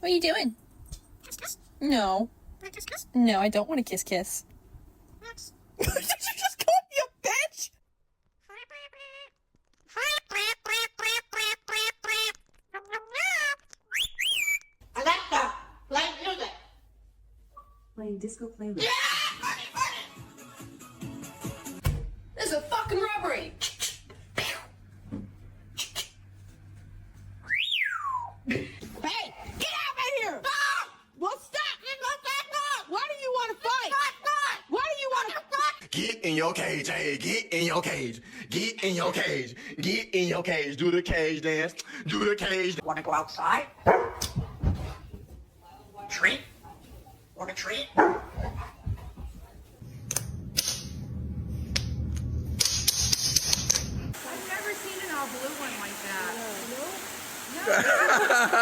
What are you doing? No. No, I don't want to kiss kiss. Did you just call me a bitch? Alexa, play music. Playing disco playlist. This is a fucking robbery. Hey, get out of here! Stop! Well, stop! Why do you want to fight? Why do you want to fight? Get in your cage, hey, get in your cage. Get in your cage. Get in your cage. Do the cage dance. Do the cage. Want to go outside? Treat? Want a treat? I've never seen an all blue one like that. No?